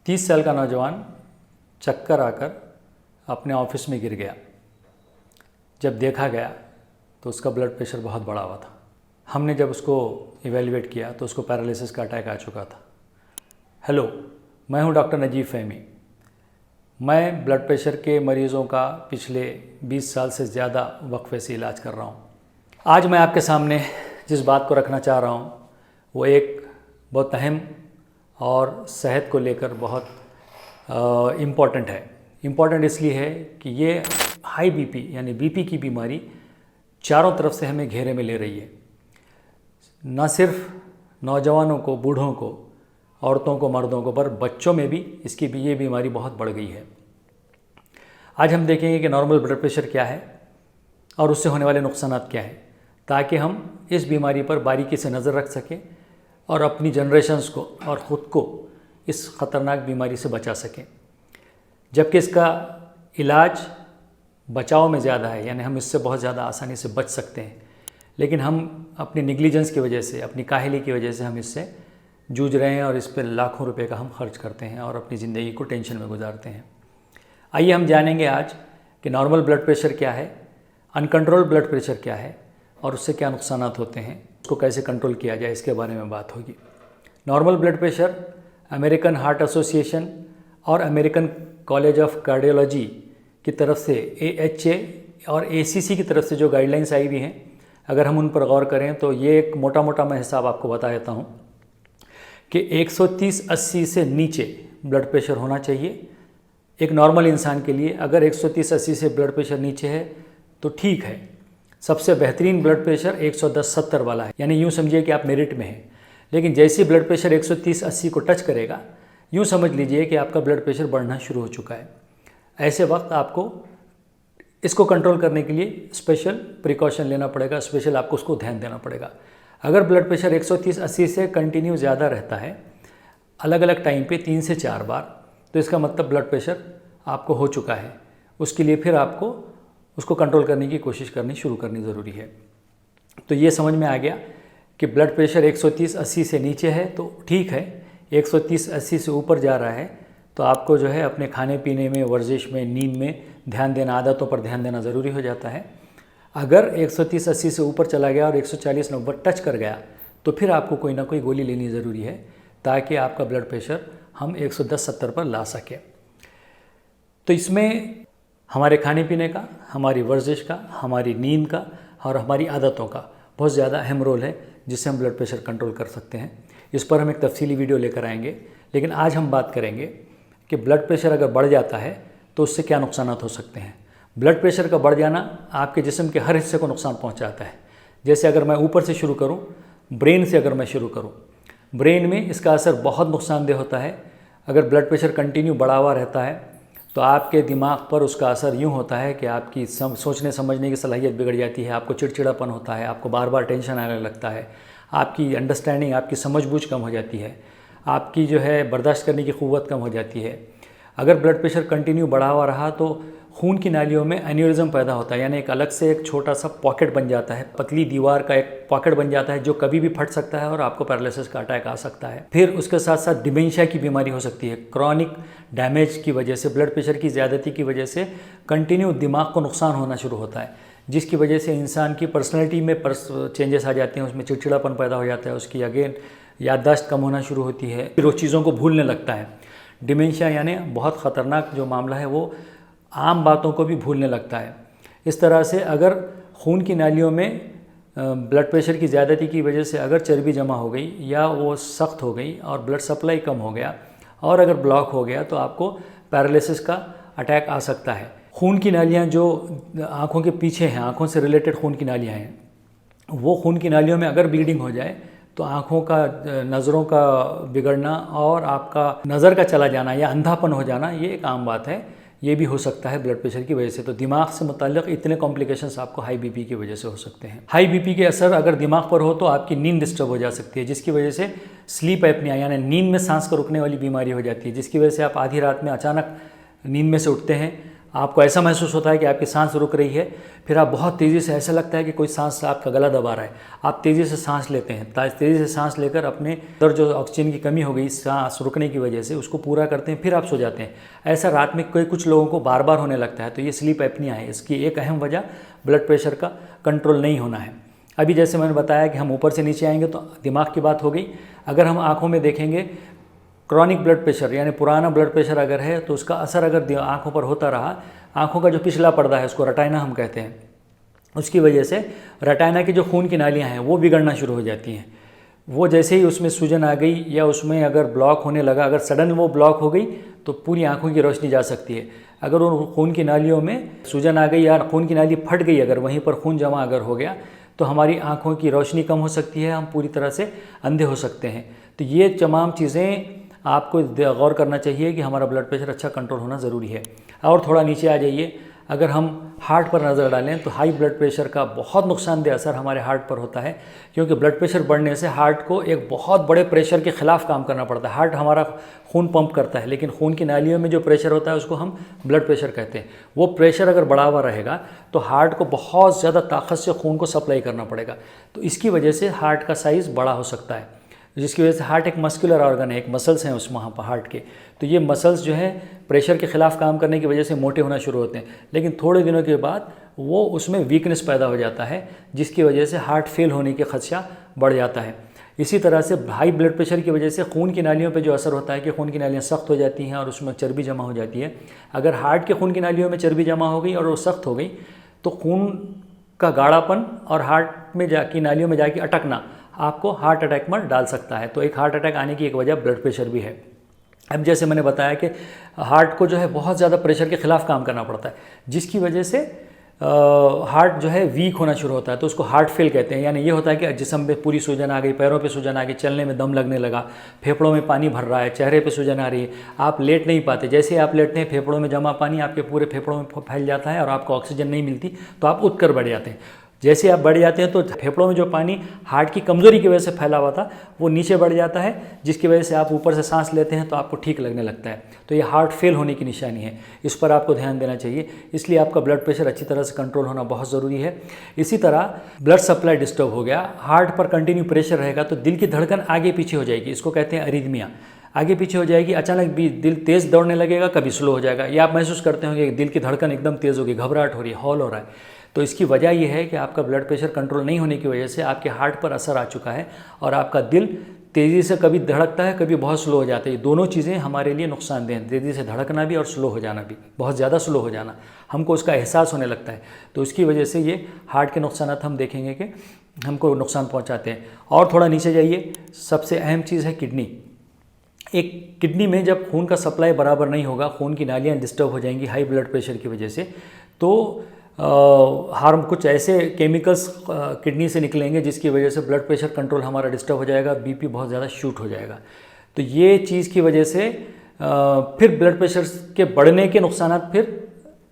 30 साल का नौजवान चक्कर आकर अपने ऑफिस में गिर गया। जब देखा गया तो उसका ब्लड प्रेशर बहुत बढ़ा हुआ था। हमने जब उसको इवेल्युएट किया तो उसको पैरालिसिस का अटैक आ चुका था। हेलो, मैं हूं डॉक्टर नजीब फ़हमी। मैं ब्लड प्रेशर के मरीज़ों का पिछले 20 साल से ज़्यादा वक्फे से इलाज कर रहा हूं। आज मैं आपके सामने जिस बात को रखना चाह रहा हूं वो एक बहुत अहम और सेहत को लेकर बहुत इम्पॉर्टेंट है। इम्पॉर्टेंट इसलिए है कि ये हाई बीपी यानी बीपी की बीमारी चारों तरफ से हमें घेरे में ले रही है। न सिर्फ नौजवानों को, बूढ़ों को, औरतों को, मर्दों को, पर बच्चों में भी ये बीमारी बहुत बढ़ गई है। आज हम देखेंगे कि नॉर्मल ब्लड प्रेशर क्या है और उससे होने वाले नुकसान क्या हैं, ताकि हम इस बीमारी पर बारीकी से नज़र रख सकें और अपनी जनरेशन्स को और ख़ुद को इस ख़तरनाक बीमारी से बचा सकें। जबकि इसका इलाज बचाव में ज़्यादा है, यानी हम इससे बहुत ज़्यादा आसानी से बच सकते हैं, लेकिन हम अपनी निगलिजेंस की वजह से, अपनी काहली की वजह से हम इससे जूझ रहे हैं और इस पर लाखों रुपए का हम खर्च करते हैं और अपनी ज़िंदगी को टेंशन में गुजारते हैं। आइए हम जानेंगे आज कि नॉर्मल ब्लड प्रेशर क्या है, अनकंट्रोल ब्लड प्रेशर क्या है और उससे क्या नुकसान होते हैं, उसको कैसे कंट्रोल किया जाए, इसके बारे में बात होगी। Normal blood pressure American heart association और अमेरिकन कॉलेज ऑफ कार्डियोलॉजी की तरफ से AHA और ACC की तरफ से जो गाइडलाइंस आई हुई हैं, अगर हम उन पर गौर करें तो ये एक मोटा मोटा मैं हिसाब आपको बता देता हूँ कि 130/80 से नीचे ब्लड प्रेशर होना चाहिए एक नॉर्मल इंसान के लिए। अगर 130/80 से ब्लड प्रेशर नीचे है तो ठीक है। सबसे बेहतरीन ब्लड प्रेशर 110/70 वाला है, यानी यूँ समझिए कि आप मेरिट में हैं। लेकिन जैसे ब्लड प्रेशर 130/80 को टच करेगा, यूँ समझ लीजिए कि आपका ब्लड प्रेशर बढ़ना शुरू हो चुका है। ऐसे वक्त आपको इसको कंट्रोल करने के लिए स्पेशल प्रिकॉशन लेना पड़ेगा, स्पेशल आपको उसको ध्यान देना पड़ेगा। अगर ब्लड प्रेशर 130/80 से कंटिन्यू ज़्यादा रहता है अलग अलग टाइम पे 3 से 4 बार, तो इसका मतलब ब्लड प्रेशर आपको हो चुका है। उसके लिए फिर आपको उसको कंट्रोल करने की कोशिश शुरू करनी ज़रूरी है। तो ये समझ में आ गया कि ब्लड प्रेशर 130/80 से नीचे है तो ठीक है, 130/80 से ऊपर जा रहा है तो आपको जो है अपने खाने पीने में, वर्जिश में, नींद में ध्यान देना, आदतों पर ध्यान देना ज़रूरी हो जाता है। अगर 130/80 से ऊपर चला गया और 140/90 टच कर गया तो फिर आपको कोई ना कोई गोली लेनी ज़रूरी है, ताकि आपका ब्लड प्रेशर हम 110/70 पर ला सकें। तो इसमें हमारे खाने पीने का, हमारी वर्जिश का, हमारी नींद का और हमारी आदतों का बहुत ज़्यादा अहम रोल है, जिससे हम ब्लड प्रेशर कंट्रोल कर सकते हैं। इस पर हम एक तफसीली वीडियो लेकर आएंगे, लेकिन आज हम बात करेंगे कि ब्लड प्रेशर अगर बढ़ जाता है तो उससे क्या नुकसान हो सकते हैं। ब्लड प्रेशर का बढ़ जाना आपके जिस्म के हर हिस्से को नुकसान पहुंचाता है। जैसे अगर मैं ऊपर से शुरू करूं, ब्रेन से अगर मैं शुरू करूं, ब्रेन में इसका असर बहुत नुकसानदेह होता है। अगर ब्लड प्रेशर कंटिन्यू बढ़ा हुआ रहता है तो आपके दिमाग पर उसका असर यूँ होता है कि आपकी सोचने समझने की सलाहियत बिगड़ जाती है, आपको चिड़चिड़ापन होता है, आपको बार बार टेंशन आने लगता है, आपकी अंडरस्टैंडिंग, आपकी समझबूझ कम हो जाती है, आपकी जो है बर्दाश्त करने की क़ुव्वत कम हो जाती है। अगर ब्लड प्रेशर कंटिन्यू बढ़ा हुआ रहा तो खून की नालियों में एन्यूरिज्म पैदा होता है, यानी एक अलग से एक छोटा सा पॉकेट बन जाता है, पतली दीवार का एक पॉकेट बन जाता है जो कभी भी फट सकता है और आपको पैरालिसिस का अटैक आ सकता है। फिर उसके साथ साथ डिमेंशिया की बीमारी हो सकती है। क्रॉनिक डैमेज की वजह से, ब्लड प्रेशर की ज़्यादती की वजह से कंटिन्यू दिमाग को नुकसान होना शुरू होता है, जिसकी वजह से इंसान की पर्सनैलिटी में चेंजेस आ जाते हैं, उसमें चिड़चिड़ापन पैदा हो जाता है, उसकी अगेन याददाश्त कम होना शुरू होती है, फिर वो चीज़ों को भूलने लगता है। डिमेंशिया यानी बहुत ख़तरनाक जो मामला है, वो आम बातों को भी भूलने लगता है। इस तरह से अगर खून की नालियों में ब्लड प्रेशर की ज़्यादती की वजह से अगर चर्बी जमा हो गई या वो सख्त हो गई और ब्लड सप्लाई कम हो गया और अगर ब्लॉक हो गया तो आपको पैरालिसिस का अटैक आ सकता है। खून की नालियाँ जो आँखों के पीछे हैं, आँखों से रिलेटेड खून की नालियाँ हैं, वो खून की नालियों में अगर ब्लीडिंग हो जाए तो आँखों का, नज़रों का बिगड़ना और आपका नज़र का चला जाना या अंधापन हो जाना, ये एक आम बात है। ये भी हो सकता है ब्लड प्रेशर की वजह से। तो दिमाग से मुताल्लिक़ इतने कॉम्प्लिकेशंस आपको हाई बीपी की वजह से हो सकते हैं। हाई बीपी के असर अगर दिमाग पर हो तो आपकी नींद डिस्टर्ब हो जा सकती है, जिसकी वजह से स्लीप एपनिया यानी नींद में सांस को रुकने वाली बीमारी हो जाती है, जिसकी वजह से आप आधी रात में अचानक नींद में से उठते हैं आपको ऐसा महसूस होता है कि आपकी सांस रुक रही है, फिर आप बहुत तेज़ी से, ऐसा लगता है कि कोई सांस आपका गला दबा रहा है, आप तेज़ी से सांस लेते हैं, तेज़ी से सांस लेकर अपने अंदर जो ऑक्सीजन की कमी हो गई सांस रुकने की वजह से उसको पूरा करते हैं, फिर आप सो जाते हैं। ऐसा रात में कुछ लोगों को बार बार होने लगता है, तो ये स्लीप एपनिया है। इसकी एक अहम वजह ब्लड प्रेशर का कंट्रोल नहीं होना है। अभी जैसे मैंने बताया कि हम ऊपर से नीचे आएंगे तो दिमाग की बात हो गई। अगर हम आँखों में देखेंगे, क्रॉनिक ब्लड प्रेशर यानी पुराना ब्लड प्रेशर अगर है तो उसका असर अगर आँखों पर होता रहा, आँखों का जो पिछला पर्दा है उसको रेटिना हम कहते हैं, उसकी वजह से रेटिना की जो खून की नालियाँ हैं वो बिगड़ना शुरू हो जाती हैं। वो जैसे ही उसमें सूजन आ गई या उसमें अगर ब्लॉक होने लगा, अगर सडन वो ब्लॉक हो गई तो पूरी आँखों की रोशनी जा सकती है। अगर उन खून की नालियों में सूजन आ गई या खून की नाली फट गई, अगर वहीं पर खून जमा अगर हो गया तो हमारी आँखों की रोशनी कम हो सकती है, हम पूरी तरह से अंधे हो सकते हैं। तो ये तमाम चीज़ें आपको गौर करना चाहिए कि हमारा ब्लड प्रेशर अच्छा कंट्रोल होना ज़रूरी है। और थोड़ा नीचे आ जाइए, अगर हम हार्ट पर नज़र डालें तो हाई ब्लड प्रेशर का बहुत नुकसानदेह असर हमारे हार्ट पर होता है, क्योंकि ब्लड प्रेशर बढ़ने से हार्ट को एक बहुत बड़े प्रेशर के ख़िलाफ़ काम करना पड़ता है। हार्ट हमारा खून पंप करता है, लेकिन खून की नालियों में जो प्रेशर होता है उसको हम ब्लड प्रेशर कहते हैं। वो प्रेशर अगर बढ़ा हुआ रहेगा तो हार्ट को बहुत ज़्यादा ताकत से खून को सप्लाई करना पड़ेगा, तो इसकी वजह से हार्ट का साइज़ बड़ा हो सकता है, जिसकी वजह से हार्ट एक मस्कुलर ऑर्गन है, एक मसल्स हैं उस वहाँ पर हार्ट के, तो ये मसल्स जो है प्रेशर के ख़िलाफ़ काम करने की वजह से मोटे होना शुरू होते हैं, लेकिन थोड़े दिनों के बाद वो उसमें वीकनेस पैदा हो जाता है, जिसकी वजह से हार्ट फेल होने के खदशा बढ़ जाता है। इसी तरह से हाई ब्लड प्रेशर की वजह से खून की नालियों पे जो असर होता है कि खून की नालियाँ सख्त हो जाती हैं और उसमें चर्बी जमा हो जाती है। अगर हार्ट के खून की नालियों में चर्बी जमा हो गई और वो सख्त हो गई तो खून का गाढ़ापन और हार्ट में की नालियों में जाके अटकना आपको हार्ट अटैक में डाल सकता है। तो एक हार्ट अटैक आने की एक वजह ब्लड प्रेशर भी है। अब जैसे मैंने बताया कि हार्ट को जो है बहुत ज़्यादा प्रेशर के ख़िलाफ़ काम करना पड़ता है, जिसकी वजह से हार्ट जो है वीक होना शुरू होता है, तो उसको हार्ट फेल कहते हैं। यानी ये होता है कि जिस्म पे पूरी सूजन आ गई, पैरों पे सूजन आ गई, चलने में दम लगने लगा, फेफड़ों में पानी भर रहा है, चेहरे पे सूजन आ रही है, आप लेट नहीं पाते, जैसे आप लेटते हैं फेफड़ों में जमा पानी आपके पूरे फेफड़ों में फैल जाता है और आपको ऑक्सीजन नहीं मिलती तो आप उठ कर बैठ जाते हैं। जैसे आप बढ़ जाते हैं तो फेफड़ों में जो पानी हार्ट की कमज़ोरी की वजह से फैला हुआ था वो नीचे बढ़ जाता है, जिसकी वजह से आप ऊपर से सांस लेते हैं तो आपको ठीक लगने लगता है। तो ये हार्ट फेल होने की निशानी है, इस पर आपको ध्यान देना चाहिए। इसलिए आपका ब्लड प्रेशर अच्छी तरह से कंट्रोल होना बहुत ज़रूरी है। इसी तरह ब्लड सप्लाई डिस्टर्ब हो गया, हार्ट पर कंटिन्यू प्रेशर रहेगा तो दिल की धड़कन आगे पीछे हो जाएगी, इसको कहते हैं अरिदमिया। आगे पीछे हो जाएगी, अचानक भी दिल तेज़ दौड़ने लगेगा, कभी स्लो हो जाएगा, या आप महसूस करते होंगे कि दिल की धड़कन एकदम तेज़ होगी, घबराहट हो रही है, हॉल हो रहा है। तो इसकी वजह यह है कि आपका ब्लड प्रेशर कंट्रोल नहीं होने की वजह से आपके हार्ट पर असर आ चुका है और आपका दिल तेज़ी से कभी धड़कता है, कभी बहुत स्लो हो जाता है। ये दोनों चीज़ें हमारे लिए नुकसानदेह हैं, तेज़ी से धड़कना भी और स्लो हो जाना भी, बहुत ज़्यादा स्लो हो जाना, हमको उसका एहसास होने लगता है। तो उसकी वजह से ये हार्ट के नुकसान हम देखेंगे कि हमको नुकसान पहुँचाते हैं। और थोड़ा नीचे जाइए, सबसे अहम चीज़ है किडनी। एक किडनी में जब खून का सप्लाई बराबर नहीं होगा, खून की नालियाँ डिस्टर्ब हो जाएंगी हाई ब्लड प्रेशर की वजह से, तो कुछ ऐसे केमिकल्स किडनी से निकलेंगे जिसकी वजह से ब्लड प्रेशर कंट्रोल हमारा डिस्टर्ब हो जाएगा, बीपी बहुत ज़्यादा शूट हो जाएगा। तो ये चीज़ की वजह से फिर ब्लड प्रेशर के बढ़ने के नुकसान फिर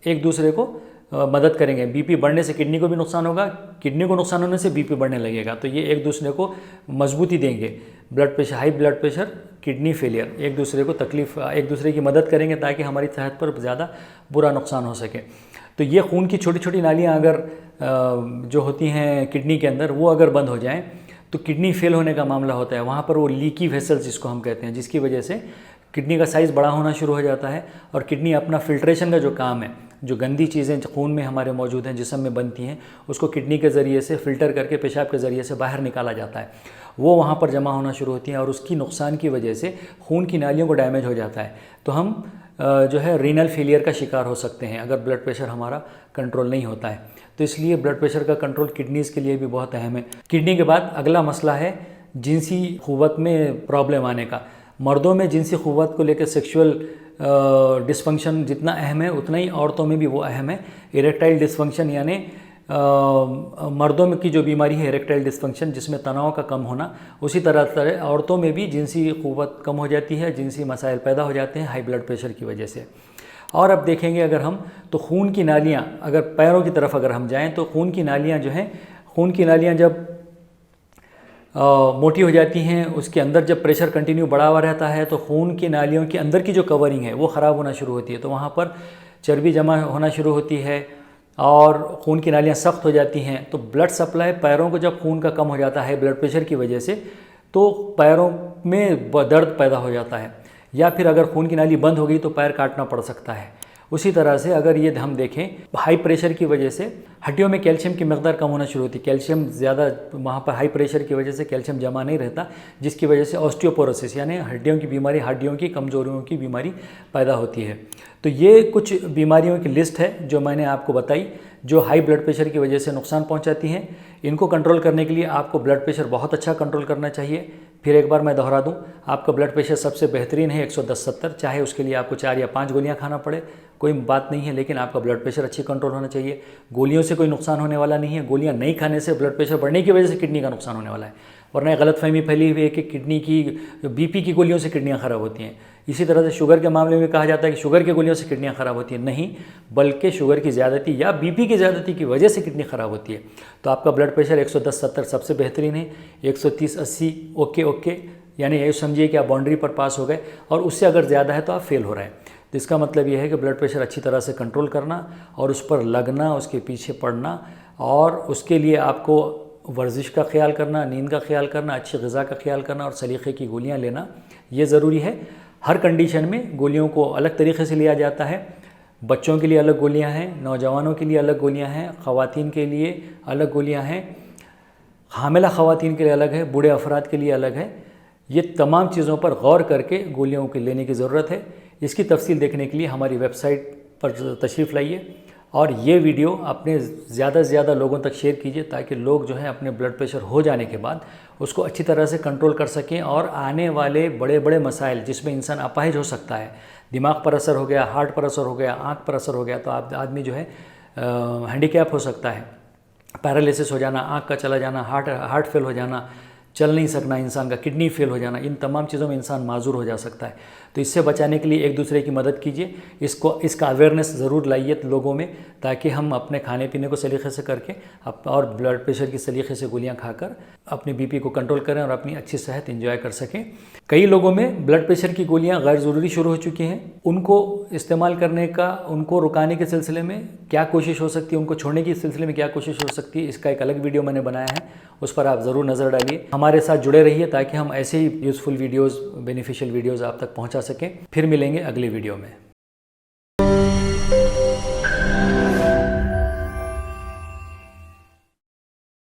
एक दूसरे को मदद करेंगे। बीपी बढ़ने से किडनी को भी नुकसान होगा, किडनी को नुकसान होने से बीपी बढ़ने लगेगा, तो ये एक दूसरे को मजबूती देंगे। Blood pressure, high blood pressure, kidney failure, एक दूसरे को तकलीफ, एक दूसरे की मदद करेंगे ताकि हमारी सेहत पर ज़्यादा बुरा नुकसान हो सके। तो ये खून की छोटी छोटी नालियाँ अगर जो होती हैं किडनी के अंदर, वो अगर बंद हो जाएं तो किडनी फेल होने का मामला होता है। वहाँ पर वो लीकी वेसल्स जिसको हम कहते हैं, जिसकी वजह से किडनी का साइज़ बड़ा होना शुरू हो जाता है और किडनी अपना फिल्ट्रेशन का जो काम है, जो गंदी चीज़ें खून में हमारे मौजूद हैं, जिस्म में बनती हैं, उसको किडनी के ज़रिए से फ़िल्टर करके पेशाब के ज़रिए से बाहर निकाला जाता है, वो वहाँ पर जमा होना शुरू होती हैं और उसकी नुकसान की वजह से खून की नालियों को डैमेज हो जाता है। तो हम जो है रीनल फेलियर का शिकार हो सकते हैं अगर ब्लड प्रेशर हमारा कंट्रोल नहीं होता है। तो इसलिए ब्लड प्रेशर का कंट्रोल किडनीज़ के लिए भी बहुत अहम है। किडनी के बाद अगला मसला है जिनसी क़ुव्वत में प्रॉब्लम आने का। मर्दों में जिनसी क़ुव्वत को लेकर सेक्सुअल डिसफंक्शन जितना अहम है उतना ही औरतों में भी वो अहम है। इरेक्टाइल डिसफंक्शन यानी मर्दों में की जो बीमारी है इरेक्टाइल डिसफंक्शन, जिसमें तनाव का कम होना, उसी तरह औरतों में भी जिनसी क़ुव्वत कम हो जाती है, जिनसी मसाइल पैदा हो जाते हैं हाई ब्लड प्रेशर की वजह से। और अब देखेंगे अगर हम तो खून की नालियाँ, अगर पैरों की तरफ अगर हम जाएं तो खून की नालियाँ जो हैं, खून की नालियाँ जब मोटी हो जाती हैं, उसके अंदर जब प्रेशर कंटिन्यू बढ़ा हुआ रहता है तो खून की नालियों के अंदर की जो कवरिंग है वो ख़राब होना शुरू होती है। तो वहाँ पर चर्बी जमा होना शुरू होती है और खून की नालियाँ सख्त हो जाती हैं, तो ब्लड सप्लाई पैरों को जब खून का कम हो जाता है ब्लड प्रेशर की वजह से, तो पैरों में दर्द पैदा हो जाता है, या फिर अगर खून की नाली बंद हो गई तो पैर काटना पड़ सकता है। उसी तरह से अगर ये हम देखें, हाई प्रेशर की वजह से हड्डियों में कैल्शियम की मकदार कम होना शुरू होती है। कैल्शियम ज़्यादा वहाँ पर हाई प्रेशर की वजह से कैल्शियम जमा नहीं रहता, जिसकी वजह से ऑस्टियोपोरोसिस यानी हड्डियों की बीमारी, हड्डियों की कमजोरियों की बीमारी पैदा होती है। तो ये कुछ बीमारियों की लिस्ट है जो मैंने आपको बताई, जो हाई ब्लड प्रेशर की वजह से नुकसान पहुंचाती हैं। इनको कंट्रोल करने के लिए आपको ब्लड प्रेशर बहुत अच्छा कंट्रोल करना चाहिए। फिर एक बार मैं दोहरा दूं, आपका ब्लड प्रेशर सबसे बेहतरीन है 110/70, चाहे उसके लिए आपको 4 या 5 गोलियां खाना पड़े, कोई बात नहीं है, लेकिन आपका ब्लड प्रेशर अच्छी कंट्रोल होना चाहिए। गोलियों से कोई नुकसान होने वाला नहीं है। गोलियां नहीं खाने से ब्लड प्रेशर बढ़ने की वजह से किडनी का नुकसान होने वाला है, वरना गलतफहमी फैली हुई है कि किडनी की बीपी की गोलियों से किडनियाँ ख़राब होती हैं। इसी तरह से शुगर के मामले में कहा जाता है कि शुगर की गोलियों से किडनियाँ ख़राब होती हैं, नहीं, बल्कि शुगर की ज़्यादती या बीपी की ज़्यादती की वजह से किडनी ख़राब होती है। तो आपका ब्लड प्रेशर 110/70 सबसे बेहतरीन है। 130/80 ओके, यानी ये समझिए कि आप बाउंड्री पर पास हो गए, और उससे अगर ज़्यादा है तो आप फेल हो रहे हैं। तो इसका मतलब ये है कि ब्लड प्रेशर अच्छी तरह से कंट्रोल करना और उस पर लगना, उसके पीछे पड़ना, और उसके लिए आपको वर्जिश का ख्याल करना, नींद का ख्याल करना, अच्छी ग़िज़ा का ख्याल करना और सलीक़े की गोलियां लेना, ये ज़रूरी है। हर कंडीशन में गोलियों को अलग तरीक़े से लिया जाता है। बच्चों के लिए अलग गोलियां हैं, नौजवानों के लिए अलग गोलियां हैं, ख़वातीन के लिए अलग गोलियां हैं, हामिला ख़वातीन के लिए अलग है, बूढ़े अफराद के लिए अलग है। ये तमाम चीज़ों पर गौर करके गोलियों के लेने की ज़रूरत है। इसकी तफसील देखने के लिए हमारी वेबसाइट पर तशरीफ़ लाइए और ये वीडियो अपने ज़्यादा से ज़्यादा लोगों तक शेयर कीजिए, ताकि लोग जो है अपने ब्लड प्रेशर हो जाने के बाद उसको अच्छी तरह से कंट्रोल कर सकें और आने वाले बड़े बड़े मसाइल जिसमें इंसान अपाहिज हो सकता है, दिमाग पर असर हो गया, हार्ट पर असर हो गया, आँख पर असर हो गया, तो आदमी जो है हैंडीकैप हो सकता है, पैरालिसिस हो जाना, आँख का चला जाना, हार्ट फेल हो जाना, चल नहीं सकना इंसान का, किडनी फेल हो जाना, इन तमाम चीज़ों में इंसान माजूर हो जा सकता है। तो इससे बचाने के लिए एक दूसरे की मदद कीजिए, इसका अवेयरनेस ज़रूर लाइए लोगों में, ताकि हम अपने खाने पीने को सलीक़े से करके और ब्लड प्रेशर की सलीक़े से गोलियां खाकर अपने बीपी को कंट्रोल करें और अपनी अच्छी सेहत एंजॉय कर सकें। कई लोगों में ब्लड प्रेशर की गोलियां गैर ज़रूरी शुरू हो चुकी हैं, उनको इस्तेमाल करने का, उनको रुकाने के सिलसिले में क्या कोशिश हो सकती है, उनको छोड़ने के सिलसिले में क्या कोशिश हो सकती है, इसका एक अलग वीडियो मैंने बनाया है, उस पर आप ज़रूर नज़र डालिए। हमारे साथ जुड़े रहिए ताकि हम ऐसे ही यूज़फुल वीडियोज़, बेनिफिशियल वीडियोज़ आप तक पहुँचा सकें। फिर मिलेंगे अगले वीडियो में।